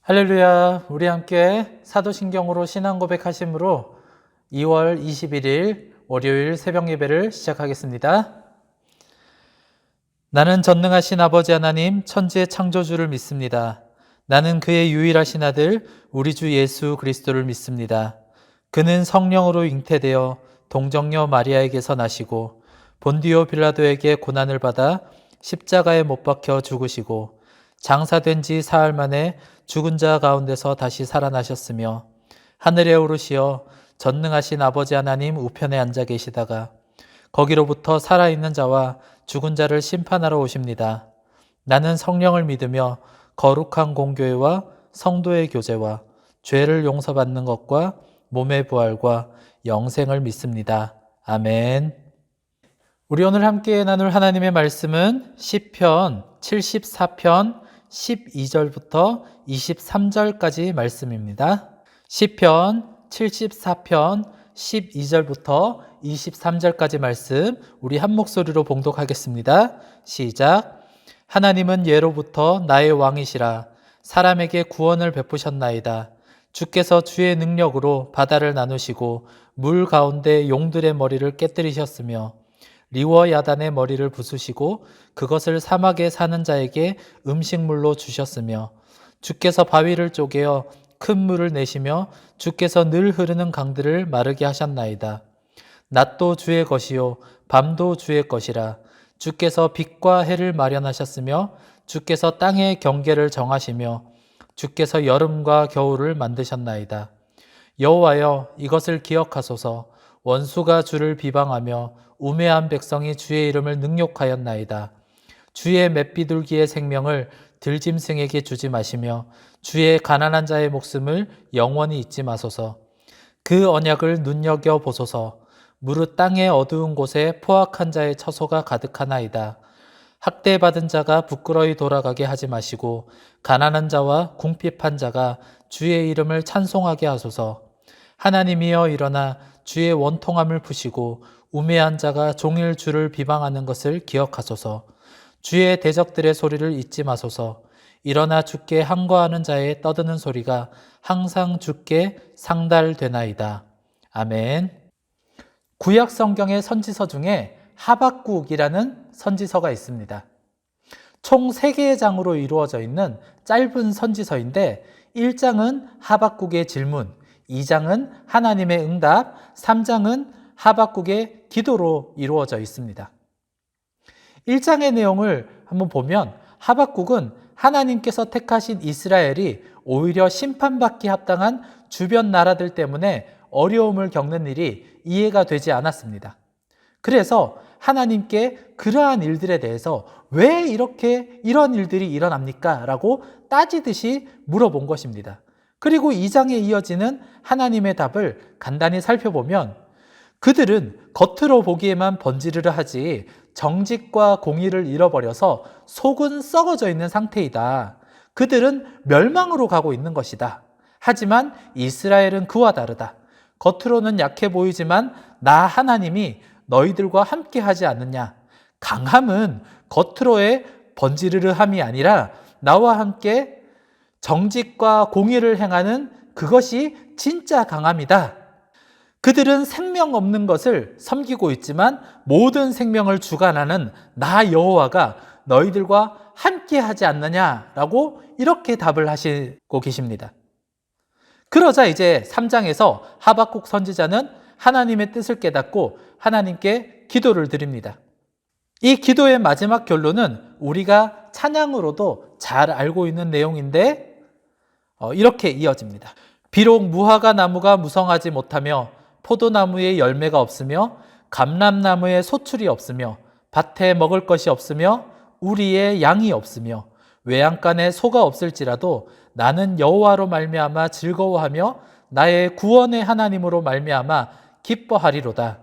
할렐루야. 우리 함께 사도신경으로 신앙 고백하심으로 2월 21일 월요일 새벽 예배를 시작하겠습니다. 나는 전능하신 아버지 하나님 천지의 창조주를 믿습니다. 나는 그의 유일하신 아들 우리 주 예수 그리스도를 믿습니다. 그는 성령으로 잉태되어 동정녀 마리아에게서 나시고 본디오 빌라도에게 고난을 받아 십자가에 못 박혀 죽으시고 장사된 지 사흘 만에 죽은 자 가운데서 다시 살아나셨으며 하늘에 오르시어 전능하신 아버지 하나님 우편에 앉아 계시다가 거기로부터 살아있는 자와 죽은 자를 심판하러 오십니다. 나는 성령을 믿으며 거룩한 공교회와 성도의 교제와 죄를 용서받는 것과 몸의 부활과 영생을 믿습니다. 아멘. 우리 오늘 함께 나눌 하나님의 말씀은 시편 74편 12절부터 23절까지 말씀입니다. 시편 74편 12절부터 23절까지 말씀 우리 한 목소리로 봉독하겠습니다. 시작. 하나님은 예로부터 나의 왕이시라. 사람에게 구원을 베푸셨나이다. 주께서 주의 능력으로 바다를 나누시고 물 가운데 용들의 머리를 깨뜨리셨으며 리워 야단의 머리를 부수시고 그것을 사막에 사는 자에게 음식물로 주셨으며 주께서 바위를 쪼개어 큰 물을 내시며 주께서 늘 흐르는 강들을 마르게 하셨나이다. 낮도 주의 것이요 밤도 주의 것이라. 주께서 빛과 해를 마련하셨으며 주께서 땅의 경계를 정하시며 주께서 여름과 겨울을 만드셨나이다. 여호와여 이것을 기억하소서. 원수가 주를 비방하며 우매한 백성이 주의 이름을 능욕하였나이다. 주의 맷비둘기의 생명을 들짐승에게 주지 마시며 주의 가난한 자의 목숨을 영원히 잊지 마소서. 그 언약을 눈여겨 보소서. 무릇 땅의 어두운 곳에 포악한 자의 처소가 가득하나이다. 학대받은 자가 부끄러이 돌아가게 하지 마시고 가난한 자와 궁핍한 자가 주의 이름을 찬송하게 하소서. 하나님이여 일어나 주의 원통함을 푸시고 우매한 자가 종일 주를 비방하는 것을 기억하소서. 주의 대적들의 소리를 잊지 마소서. 일어나 주께 항거하는 자의 떠드는 소리가 항상 주께 상달되나이다. 아멘. 구약 성경의 선지서 중에 하박국이라는 선지서가 있습니다. 총 3개의 장으로 이루어져 있는 짧은 선지서인데 1장은 하박국의 질문, 2장은 하나님의 응답, 3장은 하박국의 기도로 이루어져 있습니다. 1장의 내용을 한번 보면 하박국은 하나님께서 택하신 이스라엘이 오히려 심판받기 합당한 주변 나라들 때문에 어려움을 겪는 일이 이해가 되지 않았습니다. 그래서 하나님께 그러한 일들에 대해서 왜 이런 일들이 일어납니까? 라고 따지듯이 물어본 것입니다. 그리고 2장에 이어지는 하나님의 답을 간단히 살펴보면 그들은 겉으로 보기에만 번지르르 하지 정직과 공의를 잃어버려서 속은 썩어져 있는 상태이다. 그들은 멸망으로 가고 있는 것이다. 하지만 이스라엘은 그와 다르다. 겉으로는 약해 보이지만 나 하나님이 너희들과 함께 하지 않느냐. 강함은 겉으로의 번지르르함이 아니라 나와 함께 정직과 공의를 행하는 그것이 진짜 강함이다. 그들은 생명 없는 것을 섬기고 있지만 모든 생명을 주관하는 나 여호와가 너희들과 함께 하지 않느냐라고 이렇게 답을 하시고 계십니다. 그러자 이제 3장에서 하박국 선지자는 하나님의 뜻을 깨닫고 하나님께 기도를 드립니다. 이 기도의 마지막 결론은 우리가 찬양으로도 잘 알고 있는 내용인데 이렇게 이어집니다. 비록 무화과 나무가 무성하지 못하며 포도나무에 열매가 없으며 감람나무에 소출이 없으며 밭에 먹을 것이 없으며 우리의 양이 없으며 외양간에 소가 없을지라도 나는 여호와로 말미암아 즐거워하며 나의 구원의 하나님으로 말미암아 기뻐하리로다.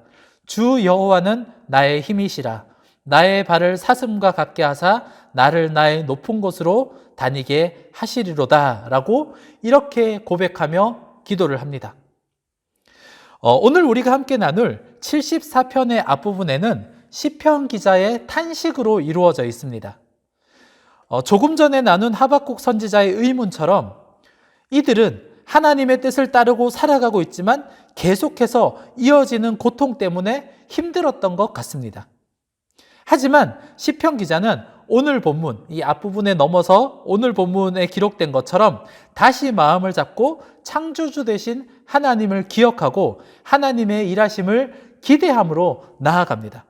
주 여호와는 나의 힘이시라. 나의 발을 사슴과 같게 하사 나를 나의 높은 곳으로 다니게 하시리로다. 라고 이렇게 고백하며 기도를 합니다. 오늘 우리가 함께 나눌 74편의 앞부분에는 시편 기자의 탄식으로 이루어져 있습니다. 조금 전에 나눈 하박국 선지자의 의문처럼 이들은 하나님의 뜻을 따르고 살아가고 있지만 계속해서 이어지는 고통 때문에 힘들었던 것 같습니다. 하지만 시편 기자는 오늘 본문, 이 앞부분에 넘어서 오늘 본문에 기록된 것처럼 다시 마음을 잡고 창조주 되신 하나님을 기억하고 하나님의 일하심을 기대함으로 나아갑니다.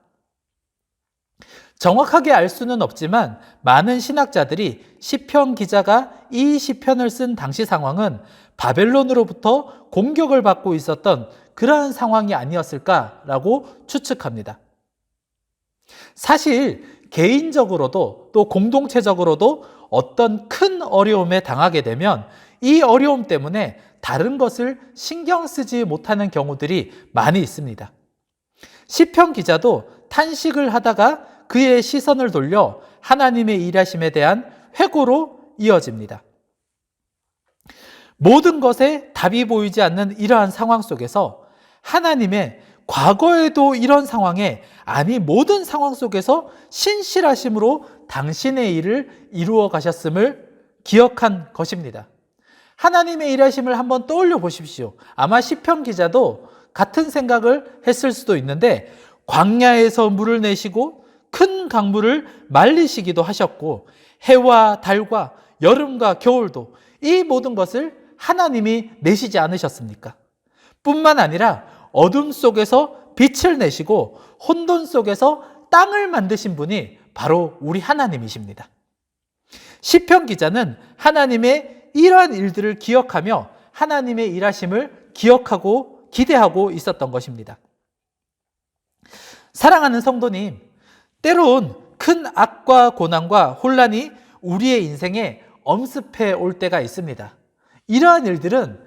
정확하게 알 수는 없지만 많은 신학자들이 시편 기자가 이 시편을 쓴 당시 상황은 바벨론으로부터 공격을 받고 있었던 그러한 상황이 아니었을까라고 추측합니다. 사실 개인적으로도 또 공동체적으로도 어떤 큰 어려움에 당하게 되면 이 어려움 때문에 다른 것을 신경 쓰지 못하는 경우들이 많이 있습니다. 시편 기자도 탄식을 하다가 그의 시선을 돌려 하나님의 일하심에 대한 회고로 이어집니다. 모든 것에 답이 보이지 않는 이러한 상황 속에서 하나님의 과거에도 이런 상황에, 아니 모든 상황 속에서 신실하심으로 당신의 일을 이루어 가셨음을 기억한 것입니다. 하나님의 일하심을 한번 떠올려 보십시오. 아마 시편 기자도 같은 생각을 했을 수도 있는데, 광야에서 물을 내시고 큰 강물을 말리시기도 하셨고, 해와 달과 여름과 겨울도 이 모든 것을 하나님이 내시지 않으셨습니까? 뿐만 아니라 어둠 속에서 빛을 내시고 혼돈 속에서 땅을 만드신 분이 바로 우리 하나님이십니다. 시편 기자는 하나님의 이러한 일들을 기억하며 하나님의 일하심을 기억하고 기대하고 있었던 것입니다. 사랑하는 성도님, 때론 큰 악과 고난과 혼란이 우리의 인생에 엄습해 올 때가 있습니다. 이러한 일들은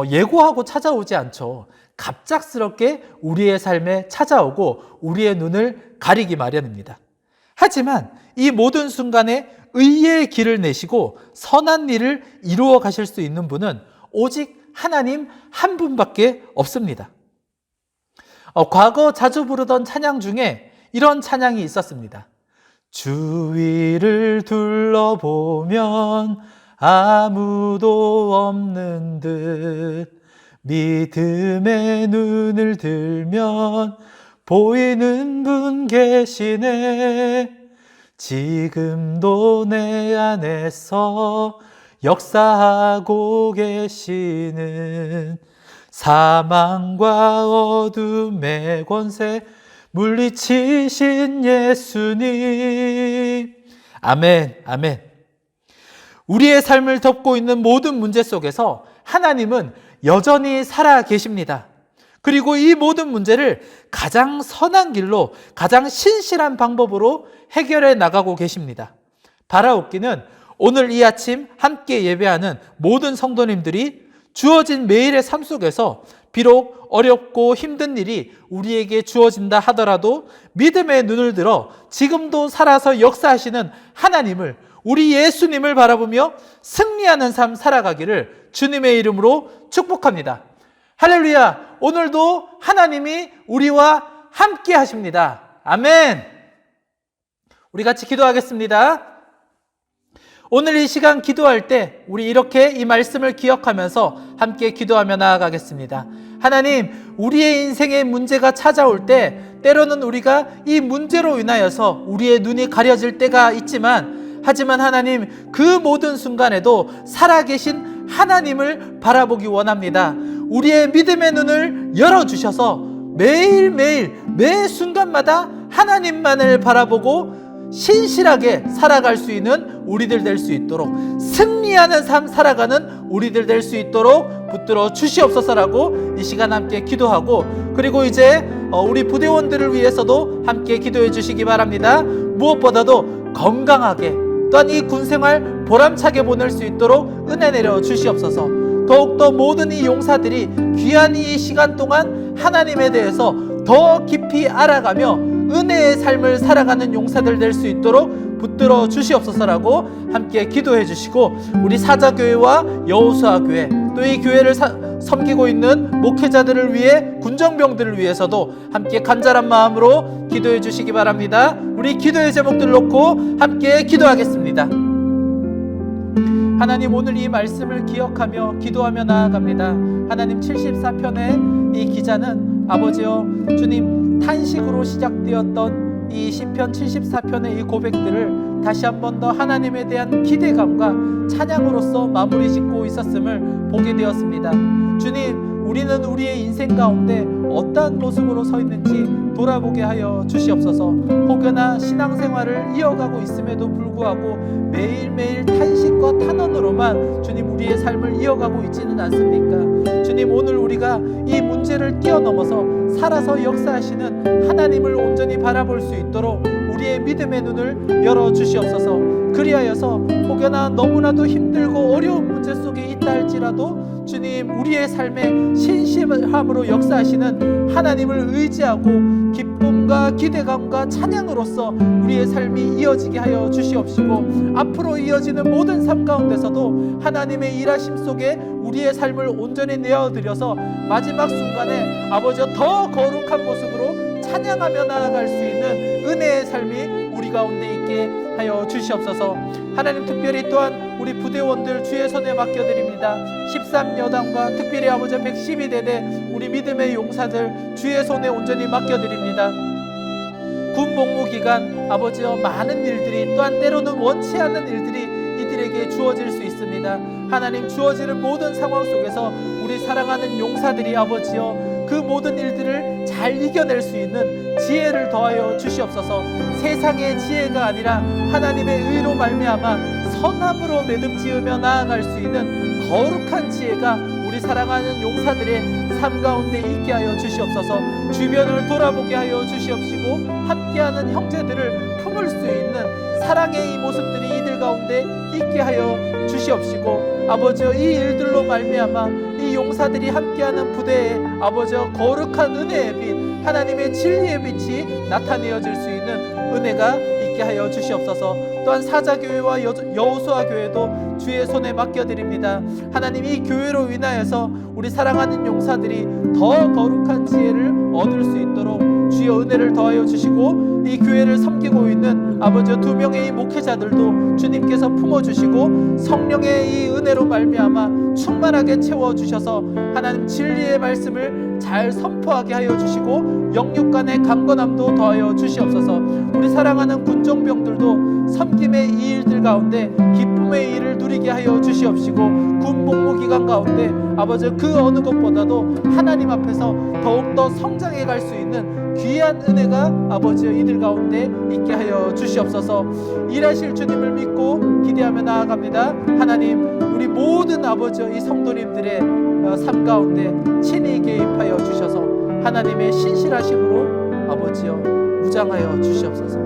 예고하고 찾아오지 않죠. 갑작스럽게 우리의 삶에 찾아오고 우리의 눈을 가리기 마련입니다. 하지만 이 모든 순간에 의의 길을 내시고 선한 일을 이루어 가실 수 있는 분은 오직 하나님 한 분밖에 없습니다. 과거 자주 부르던 찬양 중에 이런 찬양이 있었습니다. 주위를 둘러보면 아무도 없는 듯 믿음의 눈을 들면 보이는 분 계시네. 지금도 내 안에서 역사하고 계시는 사망과 어둠의 권세 물리치신 예수님. 아멘, 아멘. 우리의 삶을 덮고 있는 모든 문제 속에서 하나님은 여전히 살아 계십니다. 그리고 이 모든 문제를 가장 선한 길로, 가장 신실한 방법으로 해결해 나가고 계십니다. 바라옵기는 오늘 이 아침 함께 예배하는 모든 성도님들이 주어진 매일의 삶 속에서 비록 어렵고 힘든 일이 우리에게 주어진다 하더라도 믿음의 눈을 들어 지금도 살아서 역사하시는 하나님을, 우리 예수님을 바라보며 승리하는 삶 살아가기를 주님의 이름으로 축복합니다. 할렐루야! 오늘도 하나님이 우리와 함께 하십니다. 아멘! 우리 같이 기도하겠습니다. 오늘 이 시간 기도할 때 우리 이렇게 이 말씀을 기억하면서 함께 기도하며 나아가겠습니다. 하나님, 우리의 인생에 문제가 찾아올 때 때로는 우리가 이 문제로 인하여서 우리의 눈이 가려질 때가 있지만, 하지만 하나님, 그 모든 순간에도 살아계신 하나님을 바라보기 원합니다. 우리의 믿음의 눈을 열어주셔서 매일매일 매 순간마다 하나님만을 바라보고 신실하게 살아갈 수 있는 우리들 될 수 있도록, 승리하는 삶 살아가는 우리들 될 수 있도록 붙들어 주시옵소서라고 이 시간 함께 기도하고, 그리고 이제 우리 부대원들을 위해서도 함께 기도해 주시기 바랍니다. 무엇보다도 건강하게, 또한 이 군생활 보람차게 보낼 수 있도록 은혜 내려 주시옵소서. 더욱더 모든 이 용사들이 귀한 이 시간 동안 하나님에 대해서 더 깊이 알아가며 은혜의 삶을 살아가는 용사들 될 수 있도록 붙들어 주시옵소서라고 함께 기도해 주시고, 우리 사자교회와 여호수아 교회, 또 이 교회를 섬기고 있는 목회자들을 위해, 군정병들을 위해서도 함께 간절한 마음으로 기도해 주시기 바랍니다. 우리 기도의 제목들 놓고 함께 기도하겠습니다. 하나님, 오늘 이 말씀을 기억하며 기도하며 나아갑니다. 하나님, 74편의 이 기자는 아버지여 주님 탄식으로 시작되었던 이 시편 74편의 이 고백들을 다시 한 번 더 하나님에 대한 기대감과 찬양으로서 마무리 짓고 있었음을 보게 되었습니다. 주님, 우리는 우리의 인생 가운데 어떠한 모습으로 서 있는지 돌아보게 하여 주시옵소서. 혹여나 신앙생활을 이어가고 있음에도 불구하고 매일매일 탄식과 탄원으로만 주님 우리의 삶을 이어가고 있지는 않습니까? 주님, 오늘 우리가 이 문제를 뛰어넘어서 살아서 역사하시는 하나님을 온전히 바라볼 수 있도록 우리의 믿음의 눈을 열어주시옵소서. 그리하여서 혹여나 너무나도 힘들고 어려운 문제 속에 있다 할지라도 주님, 우리의 삶에 신실함으로 역사하시는 하나님을 의지하고 기쁨과 기대감과 찬양으로서 우리의 삶이 이어지게 하여 주시옵시고, 앞으로 이어지는 모든 삶 가운데서도 하나님의 일하심 속에 우리의 삶을 온전히 내어드려서 마지막 순간에 아버지와 더 거룩한 모습으로 찬양하며 나아갈 수 있는 은혜의 삶이 우리 가운데 있게 하여 주시옵소서. 하나님, 특별히 또한 우리 부대원들 주의 손에 맡겨드립니다. 13여단과 특별히 아버지 112대대 우리 믿음의 용사들 주의 손에 온전히 맡겨드립니다. 군 복무 기간 아버지여 많은 일들이, 또한 때로는 원치 않는 일들이 이들에게 주어질 수 있습니다. 하나님, 주어지는 모든 상황 속에서 우리 사랑하는 용사들이 아버지여 그 모든 일들을 잘 이겨낼 수 있는 지혜를 더하여 주시옵소서. 세상의 지혜가 아니라 하나님의 의로 말미암아 선함으로 매듭지으며 나아갈 수 있는 거룩한 지혜가 우리 사랑하는 용사들의 삶 가운데 있게 하여 주시옵소서. 주변을 돌아보게 하여 주시옵시고, 함께하는 형제들을 품을 수 있는 사랑의 이 모습들이 이들 가운데 있게 하여 주시옵시고, 아버지여 이 일들로 말미암아 이 용사들이 함께하는 부대에 아버지여 거룩한 은혜의 빛, 하나님의 진리의 빛이 나타내어질 수 있는 은혜가 있게 하여 주시옵소서. 또한 사자교회와 여호수아 교회도 주의 손에 맡겨드립니다. 하나님, 이 교회로 인하여서 우리 사랑하는 용사들이 더 거룩한 지혜를 얻을 수 있도록 주의 은혜를 더하여 주시고, 이 교회를 섬기고 있는 아버지 2명의 이 목회자들도 주님께서 품어주시고 성령의 이 은혜로 말미암아 충만하게 채워주셔서 하나님 진리의 말씀을 잘 선포하게 하여 주시고, 영육간의 강건함도 더하여 주시옵소서. 우리 사랑하는 군종병들도 섬김의 이 일들 가운데 기쁨의 일을 누리게 하여 주시옵시고, 군 복무 기간 가운데 아버지 그 어느 것보다도 하나님 앞에서 더욱더 성장해 갈 수 있는 귀한 은혜가 아버지여 이들 가운데 있게 하여 주시옵소서. 일하실 주님을 믿고 기대하며 나아갑니다. 하나님, 우리 모든 아버지여 이 성도님들의 삶 가운데 친히 개입하여 주셔서 하나님의 신실하심으로 아버지여 무장하여 주시옵소서.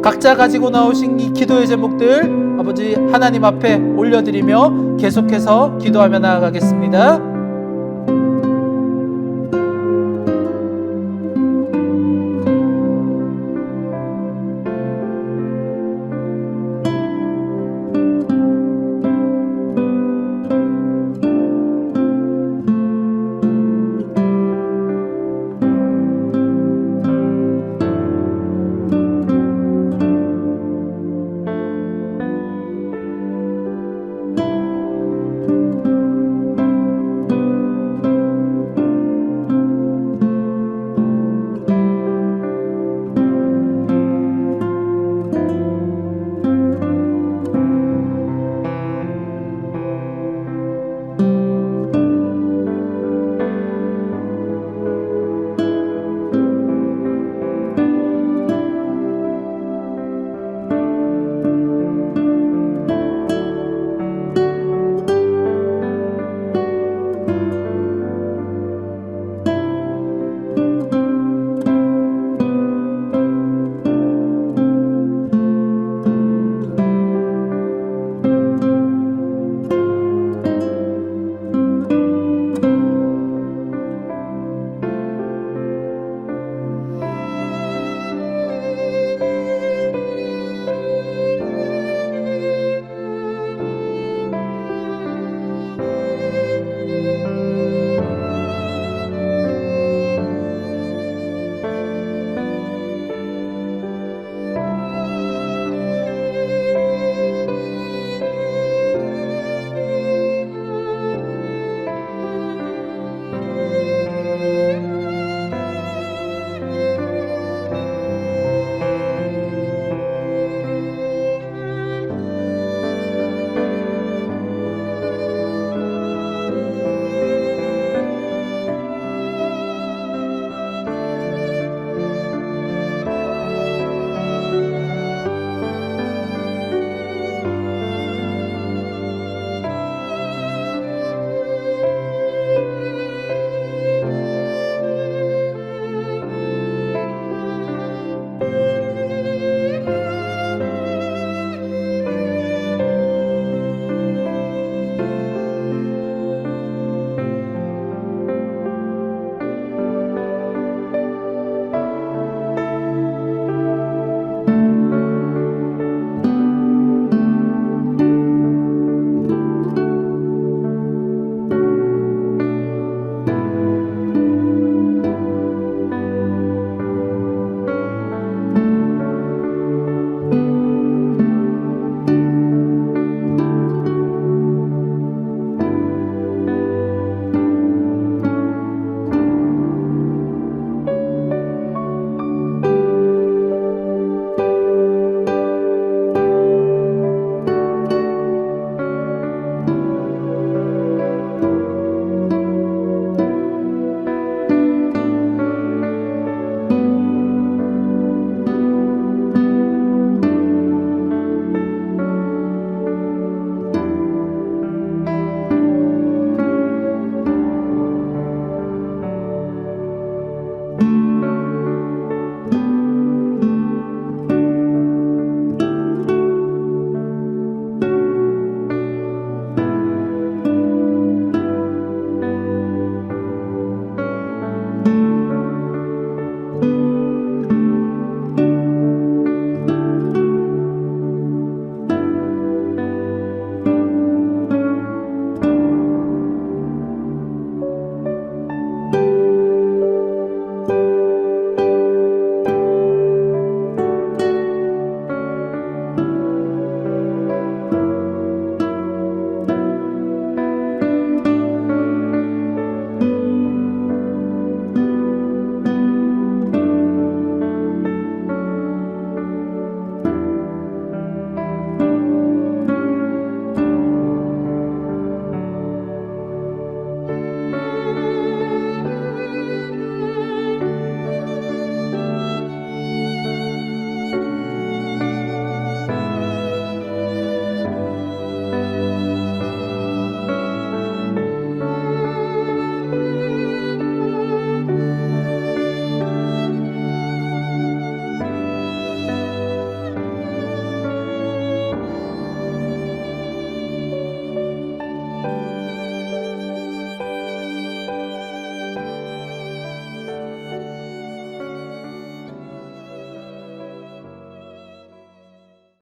각자 가지고 나오신 이 기도의 제목들 아버지 하나님 앞에 올려드리며 계속해서 기도하며 나아가겠습니다.